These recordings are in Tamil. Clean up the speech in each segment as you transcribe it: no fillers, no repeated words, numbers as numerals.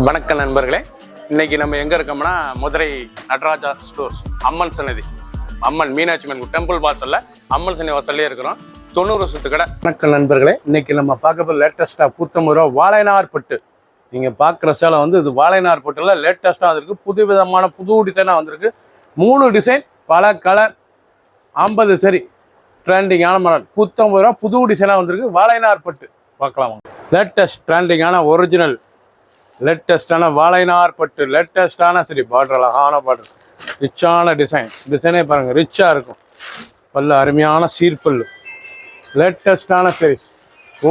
வணக்கம் நண்பர்களே, இன்னைக்கு நம்ம எங்க இருக்கோம்னா மதுரை நடராஜா ஸ்டோர்ஸ் அம்மன் சன்னதி, அம்மன் மீனாட்சி அம்மன் டெம்பிள் வாசல்ல அம்மன் சன்னதி வாசல்லே இருக்கிறோம். 90 வருஷத்து கடை. வணக்கம் நண்பர்களே, இன்னைக்கு நம்ம பார்க்க போகிற லேட்டஸ்டா ரூ. வாழைநார் பட்டு. நீங்க பார்க்குற சேலை வந்து இது வாழைநார் பட்டுல லேட்டஸ்டா வந்திருக்கு. புது விதமான புது டிசைனாக வந்திருக்கு. 3 டிசைன், பல கலர், 50 சரி, ட்ரெண்டிங்கான மாடல். ரூ. புது டிசைனாக வந்திருக்கு. வாழைநார் பட்டு பார்க்கலாம். லேட்டஸ்ட் ட்ரெண்டிங்கான ஒரிஜினல் லேட்டஸ்டான வாழைநார் பட்டு, லேட்டஸ்டான சரி பார்டர், அழகான பார்டர், ரிச்சான டிசைனே பாருங்க, ரிச்சாக இருக்கும். பல்லு அருமையான சீர்பல்லு, லேட்டஸ்டான சீரிஸ்.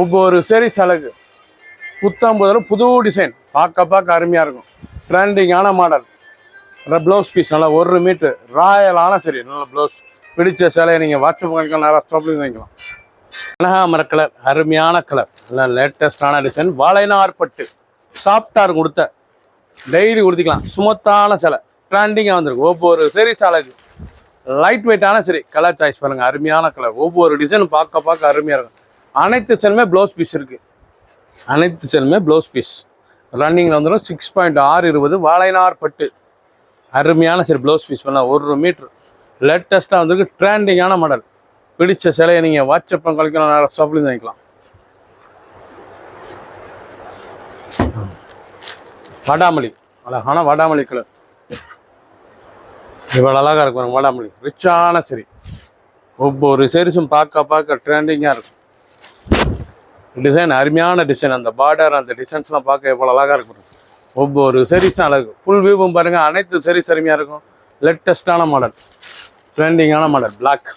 ஒவ்வொரு சீரிஸ் அழகு. ரூ. புது டிசைன், பார்க்க அருமையாக இருக்கும். ட்ரெண்டிங்கான மாடல். ப்ளவுஸ் பீஸ் நல்லா 1 மீட்டர் ராயலான சரி, நல்ல ப்ளவுஸ். பிடிச்ச சேலையை நீங்கள் வாட்ஸ்அப் பண்ணிக்கலாம், நிறையா ஸ்டாப்லையும் வாங்கிக்கலாம். கனகாமர கலர், அருமையான கலர், நல்லா லேட்டஸ்டான டிசைன். வாழைநார் பட்டு சாஃப்டாக கொடுத்த டெய்லி கொடுத்திக்கலாம். சுமத்தான சிலை, ட்ரெண்டிங்காக வந்திருக்கு. ஒவ்வொரு சரி சாலைக்கு லைட் வெயிட்டான சரி. கலர் சாய்ஸ் பாருங்கள், அருமையான கலர். ஒவ்வொரு டிசைனும் பார்க்க அருமையாக இருக்கும். அனைத்து செல்லுமே ப்ளவுஸ் பீஸ் இருக்குது. அனைத்து செல்லுமே ப்ளவுஸ் பீஸ் ரன்னிங்கில் வந்துடும். 6.620 வாழைநார் பட்டு, அருமையான சரி ப்ளவுஸ் பீஸ் பண்ணலாம். 1 மீட்ரு லேட்டஸ்ட்டாக வந்திருக்கு. ட்ரெண்டிங்கான மாடல். பிடிச்ச சிலையை நீங்கள் வாட்ஸ்அப் கழிக்கலாம், நிறைய ஷாப்லேயும் வாங்கிக்கலாம். வாடாமல்லி, அழகான வாடாமல்லி கலர். இவ்வளோ அழகாக இருக்கும் வாடாமல்லி, ரிச்சான சரி. ஒவ்வொரு சீரிஸும் பார்க்க ட்ரெண்டிங்காக இருக்கும். டிசைன் அருமையான டிசைன். அந்த பார்டர், அந்த டிசைன்ஸ்லாம் பார்க்க எவ்வளோ அழகாக இருக்கும். ஒவ்வொரு சீரிஸும் அழகு. ஃபுல் வியூவும் பாருங்கள், அனைத்து சீரிஸ் அருமையாக இருக்கும். லேட்டஸ்டான மாடல், ட்ரெண்டிங்கான மாடல். பிளாக்,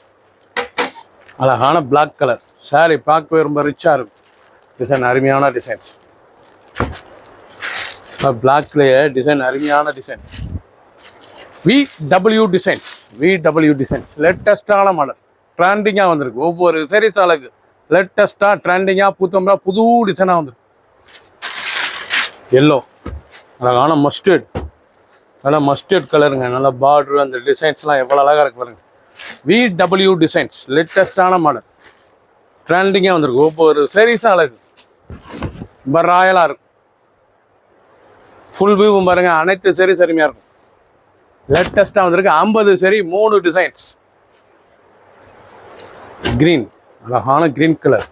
அழகான பிளாக் கலர் சாரி, பார்க்கவே ரொம்ப ரிச்சாக இருக்கும். டிசைன் அருமையான டிசைன்ஸ். பிளாக்லேயே டிசைன் அருமையான டிசைன். VW டிசைன்ஸ் லேட்டஸ்டான மாடல். ட்ரெண்டிங்காக வந்திருக்கு. ஒவ்வொரு சீரிஸ் அழகு. லேட்டஸ்ட்டாக ட்ரெண்டிங்காக புது டிசைனாக வந்திருக்கு. எல்லோ, அழகான மஸ்டர்ட், நல்லா மஸ்டர்ட் கலருங்க. நல்லா பார்டரு, அந்த டிசைன்ஸ்லாம் எவ்வளோ அழகாக இருக்கு பாருங்க. VW டிசைன்ஸ் லேட்டஸ்டான மாடல். ட்ரெண்டிங்காக வந்திருக்கு. ஒவ்வொரு சீரிஸும் அழகு. ரொம்ப ராயலாக இருக்கும். ஃபுல் வியூவும் பாருங்கள், அனைத்து சீரிஸ் அருமையாக இருக்கும். லேட்டஸ்ட்டாக வந்திருக்கு. 50 சரி, 3 டிசைன்ஸ். கிரீன், அழகான கிரீன் கலர்,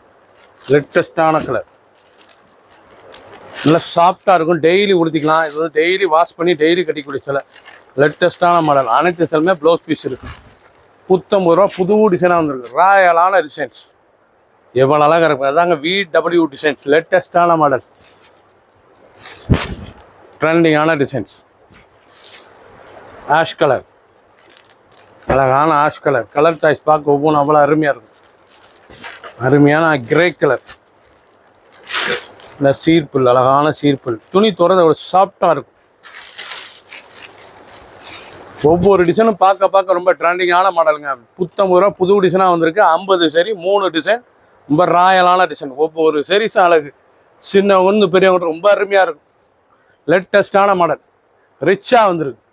லேட்டஸ்டான கலர். நல்லா சாஃப்டாக இருக்கும். டெய்லி உடுத்திக்கலாம். இது வந்து டெய்லி வாஷ் பண்ணி டெய்லி கட்டி குடிச்சல. லேட்டஸ்டான மாடல். அனைத்து செல்லுமே ப்ளவுஸ் பீஸ் இருக்குது. ரூ. புது டிசைனாக வந்திருக்கு. ராயலான டிசைன்ஸ், எவ்வளோ அழகாக இருக்கும். அதாங்க VW டிசைன்ஸ், லேட்டஸ்டான மாடல், ட்ரெண்டிங்கான டிசைன்ஸ். ஆஷ் கலர், அழகான ஆஷ் கலர். கலர் சாய்ஸ் பார்க்க ஒவ்வொன்றும் அவ்வளோ அருமையாக இருக்கும். அருமையான கிரே கலர். இந்த சீர்புல், அழகான சீர்புல். துணி துறத ஒரு சாஃப்டாக இருக்கும். ஒவ்வொரு டிசைனும் பார்க்க ரொம்ப ட்ரெண்டிங்கான மாடலுங்க. ரூ. புது டிசைனாக வந்திருக்கு. 50 சரி, 3 டிசைன். ரொம்ப ராயலான டிசைன். ஒவ்வொரு சீரிஸும் அழகு. சின்ன ஒன்று பெரியவங்க ரொம்ப அருமையாக இருக்கும். லேட்டஸ்டான மாடல், ரிச்சாக வந்திருக்கு.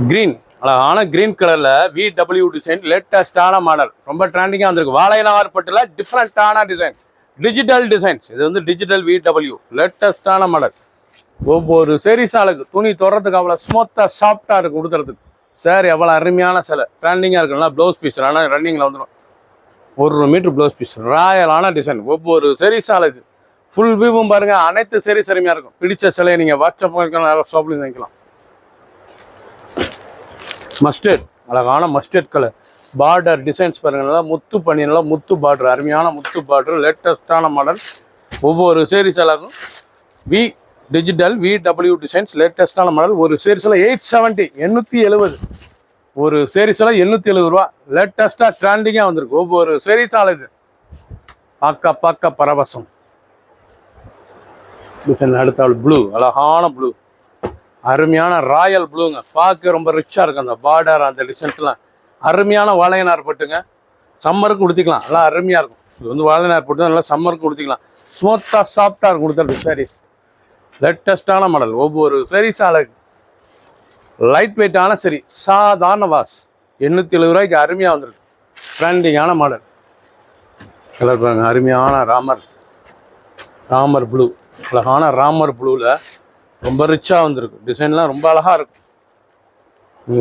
கிரீன், அழகான கிரீன் கலரில் VW டிசைன், லேட்டஸ்டான மாடல். ரொம்ப ட்ரெண்டிங்காக வந்திருக்கு. வாழைநார் பட்டுல டிஃப்ரெண்ட்டான டிசைன், டிஜிட்டல் டிசைன்ஸ். இது வந்து டிஜிட்டல் VW லேட்டஸ்டான மாடல். ஒவ்வொரு சீரிஸ் அழகு. துணி துறதுக்கு அவ்வளோ ஸ்மூத்தாக சாஃப்டாக இருக்கும் கொடுத்துறதுக்கு. சாரி அவ்வளோ அருமையான சிலை, ட்ரெண்டிங்காக இருக்கும். நல்லா ப்ளவுஸ் பீஸ், ஆனால் ரன்னிங்கில் வந்துடும். 1 மீட்டர் ப்ளவுஸ் பீஸ், ராயலான டிசைன். ஒவ்வொரு சீரிஸ் அழகு. ஃபுல் வியூவும் பாருங்கள், அனைத்து சீரிஸ் அருமையாக இருக்கும். பிடிச்ச சிலையை நீங்கள் வாட்ஸ்அப் பண்ணிக்கலாம், ஷாப்லையும் வாங்கிக்கலாம். மஸ்டர்ட், அழகான மஸ்டர்ட் கலர். பார்டர் டிசைன்ஸ் பாருங்கள், நல்லா முத்து பண்ணி, நல்லா முத்து பார்டர், அருமையான முத்து பார்டர், லேட்டஸ்டான மாடல். ஒவ்வொரு சீரிஸ் அழகும். டிஜிட்டல் VW டிசைன்ஸ், லேட்டஸ்டான மாடல். ஒரு சீரிஸில் 870 ஒரு சீரிஸில் 870 லேட்டஸ்ட்டாக ட்ரெண்டிங்காக வந்திருக்கு. ஒவ்வொரு சீரிஸ் அழகு. பார்க்க பரவசம். டிசைன் அடுத்தாள் ப்ளூ, அழகான ப்ளூ, அருமையான ராயல் ப்ளூங்க. பார்க்க ரொம்ப ரிச்சாக இருக்கும். அந்த பார்டர், அந்த டிசைன்ஸ்லாம் அருமையான வாழைநார் பட்டுங்க. சம்மருக்கு கொடுத்திக்கலாம், நல்லா அருமையாக இருக்கும். இது வந்து வாழைநார் பட்டு நல்லா சம்மருக்கு கொடுத்திக்கலாம். ஸ்மூத்தாக சாஃப்டாக இருக்கும் கொடுத்துறது சாரீஸ். லேட்டஸ்டான மாடல். ஒவ்வொரு சீரிஸ் அழகு. லைட் வெயிட்டான சரி, சாதாரண வாஷ். 870 அருமையாக வந்திருக்கு. ட்ரெண்டிங்கான மாடல். கலர் பாருங்க, அருமையான ராமர் ப்ளூ, அழகான ராமர் ப்ளூவில் ரொம்ப ரிச்சாக வந்திருக்கு. டிசைன்லாம் ரொம்ப அழகாக இருக்கும்.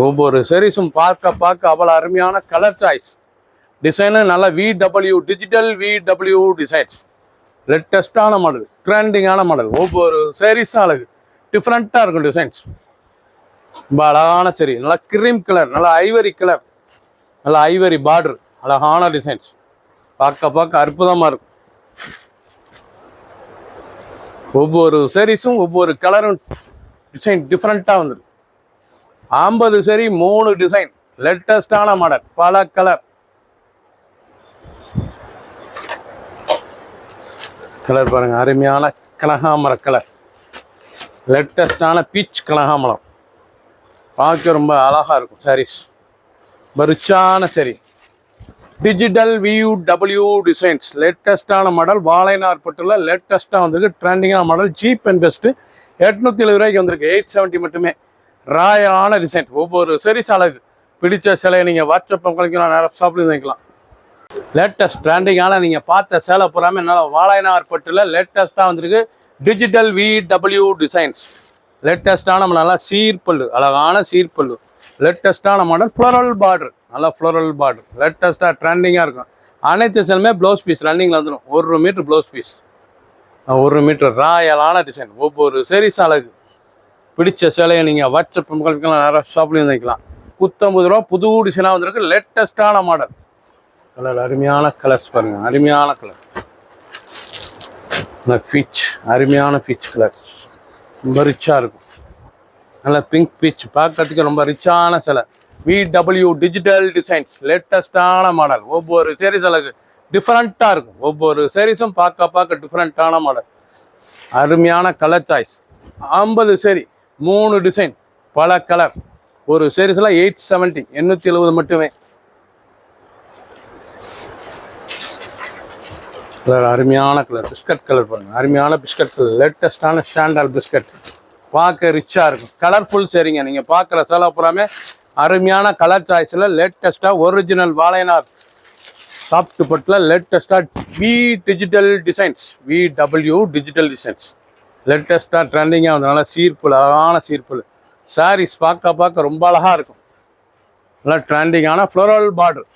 ஒவ்வொரு சாரீஸும் பார்க்க அவ்வளோ அருமையான கலர் சாய்ஸ். டிசைனு நல்லா VW டிஜிட்டல் VW டிசைன்ஸ். லேட்டஸ்டான மாடல், ட்ரெண்டிங்கான மாடல். ஒவ்வொரு சாரீஸும் அழகு, டிஃப்ரெண்ட்டாக இருக்கும் டிசைன்ஸ். ரொம்ப அழகான சரி, நல்லா கிரீம் கலர், நல்லா ஐவரி கலர், நல்லா ஐவரி பார்டர், அழகான டிசைன்ஸ். பார்க்க அற்புதமாக இருக்கும். ஒவ்வொரு சாரீஸும் ஒவ்வொரு கலரும் டிசைன் டிஃப்ரெண்ட்டாக வந்துருக்கு. 50 சரி 3 டிசைன், லேட்டஸ்டான மாடல், பல கலர். கலர் பாருங்க, அருமையான கனகாமர கலர், லேட்டஸ்டான பீச் கனகாமரம். பார்க்க ரொம்ப அழகா இருக்கும் சாரீஸ். ரிச்சான சரி, டிஜிட்டல் VW டிசைன்ஸ், லேட்டஸ்டான மாடல். வாழைநார் பட்டுல லேட்டஸ்டாக வந்திருக்கு, ட்ரெண்டிங்கான மாடல். சீப் அண்ட் பெஸ்ட்டு 870 ரூபாய்க்கு வந்திருக்கு. 870 மட்டுமே. ராயலான டிசைன். ஒவ்வொரு சாரீஸ் அழகு. பிடிச்ச சிலையை நீங்கள் வாட்ஸ்அப் கழிக்கலாம், நேரம் ஷாப்லேயும் வாங்கிக்கலாம். லேட்டஸ்ட் ட்ரெண்டிங்கான நீங்கள் பார்த்த சேலை பூராமே என்னால் வாழைநார் பட்டுல லேட்டஸ்ட்டாக வந்திருக்கு. டிஜிட்டல் VW டிசைன்ஸ், லேட்டஸ்டான நல்லா சீர்பல்லு, அழகான சீர்பல்லு, லேட்டஸ்டான மாடல். ஃப்ளோரல் பார்டர், நல்லா ஃப்ளோரல் பார்டர், லேட்டஸ்ட்டாக ட்ரெண்டிங்காக இருக்கும். அனைத்து சேலுமே ப்ளவுஸ் பீஸ் ரன்னிங்கில் வந்துடும். 1 மீட்டர் ப்ளவுஸ் பீஸ், 1 மீட்டர். ராயலான டிசைன். ஒவ்வொரு சாரீஸ் அழகு. பிடிச்ச சேலையை நீங்கள் வாட்ஸ்அப் கழிக்கலாம், நேரம் ஷாப்லேயும் வாங்கிக்கலாம். 19 ரூபா. புது டிசைனாக வந்திருக்கு, லேட்டஸ்டான மாடல். கலர் அருமையான கலர்ஸ் பாருங்கள், அருமையான கலர். பீச், அருமையான பீச் கலர், ரொம்ப ரிச்சாக இருக்கும். நல்லா பிங்க் பீச், பார்க்கறதுக்கு ரொம்ப ரிச்சான சிலை. VW டிஜிட்டல் டிசைன்ஸ், லேட்டஸ்டான மாடல். ஒவ்வொரு சாரீஸ் அழகு, டிஃப்ரெண்ட்டாக இருக்கும். ஒவ்வொரு சாரீஸும் பார்க்க டிஃப்ரெண்ட்டான மாடல். அருமையான கலர் சாய்ஸ். 50 சரி 3 டிசைன், பல கலர். ஒரு சாரீஸ்லாம் 870, 870 மட்டுமே. கலர் அருமையான கலர், பிஸ்கட் கலர் பாருங்க, அருமையான பிஸ்கட் கலர், லேட்டஸ்டான ஸ்டாண்டர்ட் பிஸ்கட். பார்க்க ரிச்சாக இருக்கும். கலர்ஃபுல் சரிங்க. நீங்கள் பார்க்குற சேலை பூராமே அருமையான கலர் சாய்ஸில் லேட்டஸ்ட்டாக ஒரிஜினல் வாழைநார் சாஃப்ட் பட்டில் லேட்டஸ்ட்டாக digital designs, VW digital designs. லேட்டஸ்ட்டாக ட்ரெண்டிங்காக வந்ததுனால சீர்புல், அழகான சீர்புல். சாரீஸ் பார்க்க ரொம்ப அழகாக இருக்கும். நல்லா ட்ரெண்டிங்கான ஃப்ளோரல் பார்டர்,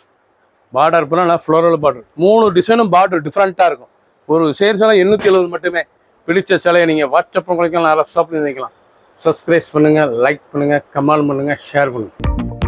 பார்டர் பண்ணால் நல்லா ஃப்ளோரல் பார்டர். 3 டிசைனும் பார்டர் டிஃப்ரெண்ட்டாக இருக்கும். ஒரு சேரீஸ்லாம் 870 மட்டுமே. பிடிச்ச சிலையை நீங்கள் வாட்ஸ்அப் கழிக்கலாம், நேரம் ஷாப்லேயும் வாங்கிக்கலாம். சப்ஸ்கிரைப் பண்ணுங்கள், லைக் பண்ணுங்கள், கமெண்ட் பண்ணுங்கள், ஷேர் பண்ணுங்கள்.